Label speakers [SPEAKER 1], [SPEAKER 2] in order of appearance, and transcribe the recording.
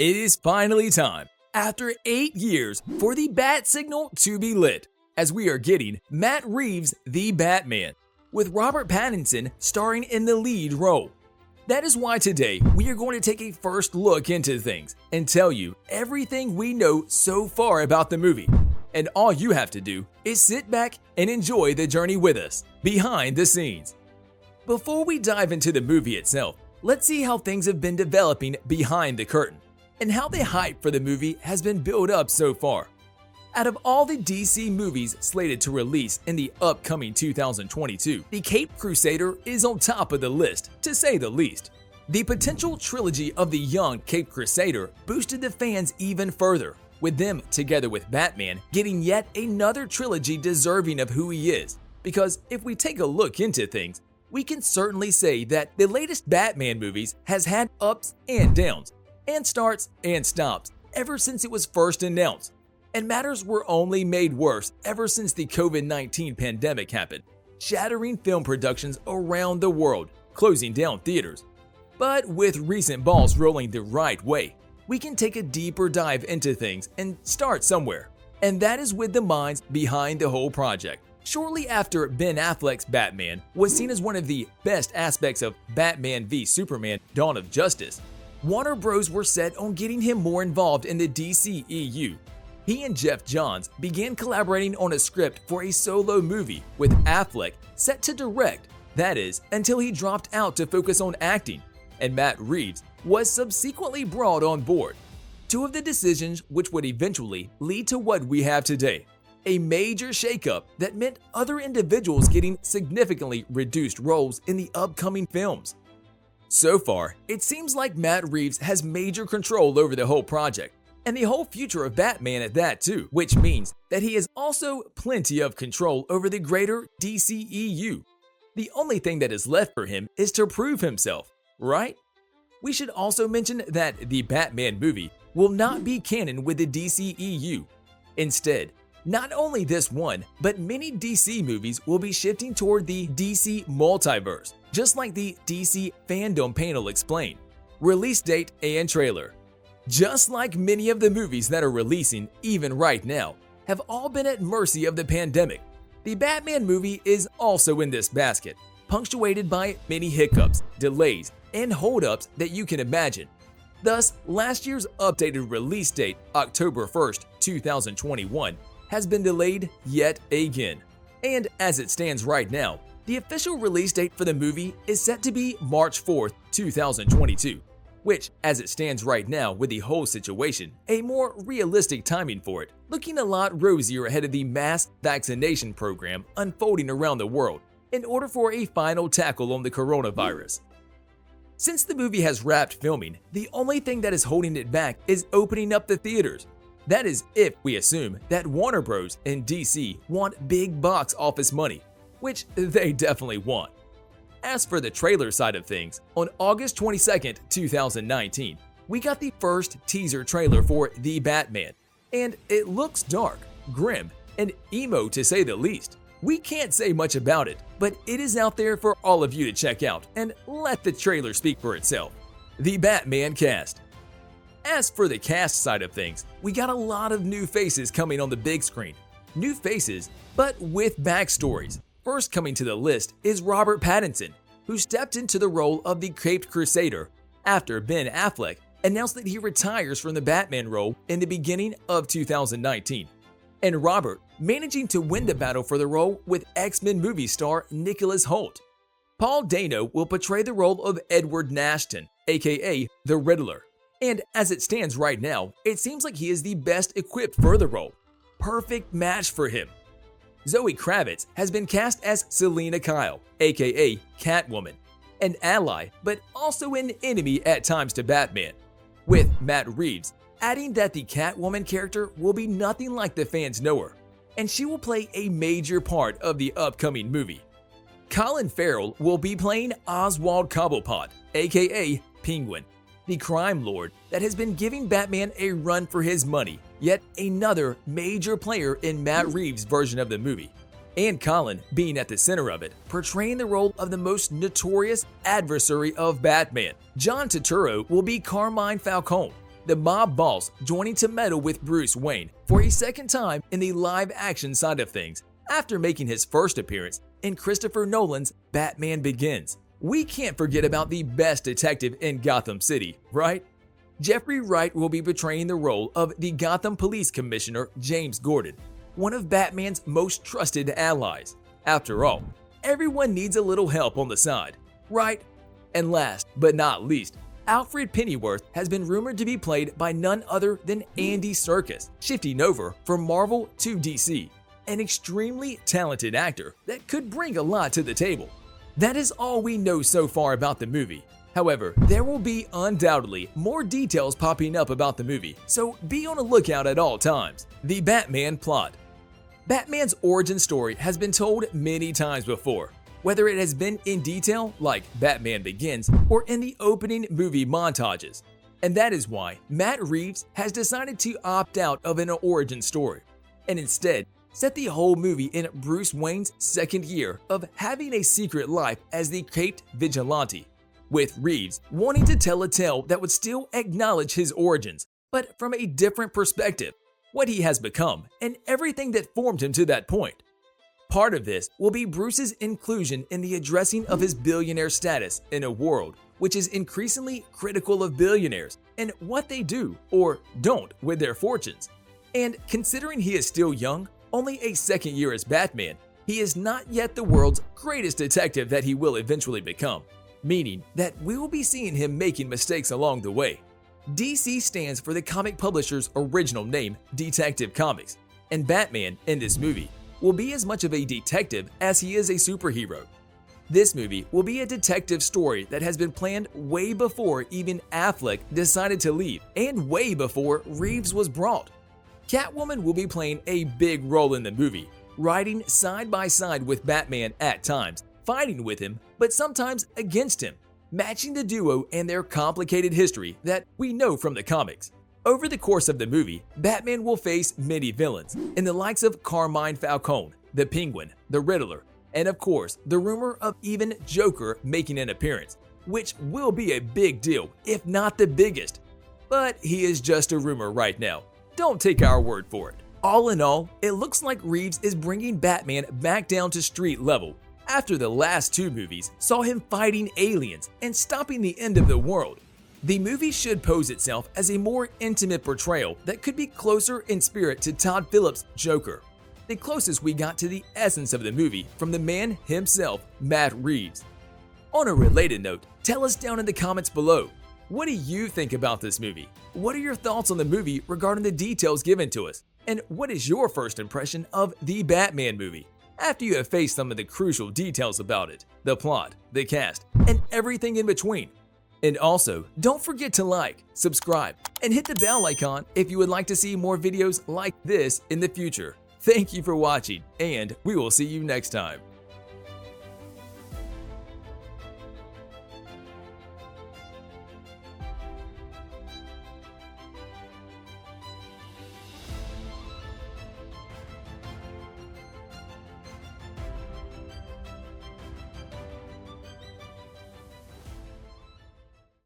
[SPEAKER 1] It is finally time, after 8 years, for the bat signal to be lit, as we are getting Matt Reeves' The Batman, with Robert Pattinson starring in the lead role. That is why today we are going to take a first look into things and tell you everything we know so far about the movie. And all you have to do is sit back and enjoy the journey with us, behind the scenes. Before we dive into the movie itself, let's see how things have been developing behind the curtain, and how the hype for the movie has been built up so far. Out of all the DC movies slated to release in the upcoming 2022, The Caped Crusader is on top of the list, to say the least. The potential trilogy of the young Caped Crusader boosted the fans even further, with them, together with Batman, getting yet another trilogy deserving of who he is. Because if we take a look into things, we can certainly say that the latest Batman movies has had ups and downs, and starts and stops ever since it was first announced, and matters were only made worse ever since the COVID-19 pandemic happened, shattering film productions around the world, closing down theaters. But with recent balls rolling the right way, we can take a deeper dive into things and start somewhere, and that is with the minds behind the whole project. Shortly after Ben Affleck's Batman was seen as one of the best aspects of Batman v Superman: Dawn of Justice, Warner Bros. Were set on getting him more involved in the DCEU. He and Jeff Johns began collaborating on a script for a solo movie, with Affleck set to direct, that is, until he dropped out to focus on acting, and Matt Reeves was subsequently brought on board. Two of the decisions which would eventually lead to what we have today, a major shakeup that meant other individuals getting significantly reduced roles in the upcoming films. So far, it seems like Matt Reeves has major control over the whole project, and the whole future of Batman at that too, which means that he has also plenty of control over the greater DCEU. The only thing that is left for him is to prove himself, right? We should also mention that the Batman movie will not be canon with the DCEU. Instead, not only this one, but many DC movies will be shifting toward the DC multiverse, just like the DC fandom panel explained. Release date and trailer. Just like many of the movies that are releasing even right now have all been at mercy of the pandemic, the Batman movie is also in this basket, punctuated by many hiccups, delays, and holdups that you can imagine. Thus, last year's updated release date, October 1st, 2021, has been delayed yet again. And as it stands right now, the official release date for the movie is set to be March 4th, 2022, which, as it stands right now with the whole situation, a more realistic timing for it, looking a lot rosier ahead of the mass vaccination program unfolding around the world in order for a final tackle on the coronavirus. Since the movie has wrapped filming, the only thing that is holding it back is opening up the theaters. That is if we assume that Warner Bros. And DC want big box office money, which they definitely want. As for the trailer side of things, on August 22nd, 2019, we got the first teaser trailer for The Batman, and it looks dark, grim, and emo to say the least. We can't say much about it, but it is out there for all of you to check out and let the trailer speak for itself. The Batman cast. As for the cast side of things, we got a lot of new faces coming on the big screen. New faces, but with backstories. First coming to the list is Robert Pattinson, who stepped into the role of the Caped Crusader after Ben Affleck announced that he retires from the Batman role in the beginning of 2019. And Robert managing to win the battle for the role with X-Men movie star Nicholas Hoult. Paul Dano will portray the role of Edward Nashton, aka the Riddler. And as it stands right now, it seems like he is the best equipped for the role. Perfect match for him. Zoe Kravitz has been cast as Selina Kyle, aka Catwoman, an ally but also an enemy at times to Batman, with Matt Reeves adding that the Catwoman character will be nothing like the fans know her, and she will play a major part of the upcoming movie. Colin Farrell will be playing Oswald Cobblepot, aka Penguin, the crime lord that has been giving Batman a run for his money, yet another major player in Matt Reeves' version of the movie. And Colin being at the center of it, portraying the role of the most notorious adversary of Batman. John Turturro will be Carmine Falcone, the mob boss joining to meddle with Bruce Wayne for a second time in the live-action side of things after making his first appearance in Christopher Nolan's Batman Begins. We can't forget about the best detective in Gotham City, right? Jeffrey Wright will be portraying the role of the Gotham Police Commissioner James Gordon, one of Batman's most trusted allies. After all, everyone needs a little help on the side, right? And last but not least, Alfred Pennyworth has been rumored to be played by none other than Andy Serkis, shifting over from Marvel to DC, an extremely talented actor that could bring a lot to the table. That is all we know so far about the movie. However, there will be undoubtedly more details popping up about the movie, so be on the lookout at all times. The Batman plot. Batman's origin story has been told many times before, whether it has been in detail like Batman Begins or in the opening movie montages. And that is why Matt Reeves has decided to opt out of an origin story, and instead set the whole movie in Bruce Wayne's second year of having a secret life as the caped vigilante, with Reeves wanting to tell a tale that would still acknowledge his origins, but from a different perspective, what he has become, and everything that formed him to that point. Part of this will be Bruce's inclusion in the addressing of his billionaire status in a world which is increasingly critical of billionaires and what they do or don't with their fortunes. And considering he is still young, only a second year as Batman, he is not yet the world's greatest detective that he will eventually become, meaning that we will be seeing him making mistakes along the way. DC stands for the comic publisher's original name, Detective Comics, and Batman in this movie will be as much of a detective as he is a superhero. This movie will be a detective story that has been planned way before even Affleck decided to leave and way before Reeves was brought. Catwoman will be playing a big role in the movie, riding side by side with Batman at times, fighting with him, but sometimes against him, matching the duo and their complicated history that we know from the comics. Over the course of the movie, Batman will face many villains in the likes of Carmine Falcone, the Penguin, the Riddler, and of course, the rumor of even Joker making an appearance, which will be a big deal, if not the biggest. But he is just a rumor right now. Don't take our word for it. All in all, it looks like Reeves is bringing Batman back down to street level after the last two movies saw him fighting aliens and stopping the end of the world. The movie should pose itself as a more intimate portrayal that could be closer in spirit to Todd Phillips' Joker, the closest we got to the essence of the movie from the man himself, Matt Reeves. On a related note, tell us down in the comments below, what do you think about this movie? What are your thoughts on the movie regarding the details given to us? And what is your first impression of the Batman movie after you have faced some of the crucial details about it, the plot, the cast, and everything in between? And also, don't forget to like, subscribe, and hit the bell icon if you would like to see more videos like this in the future. Thank you for watching, and we will see you next time.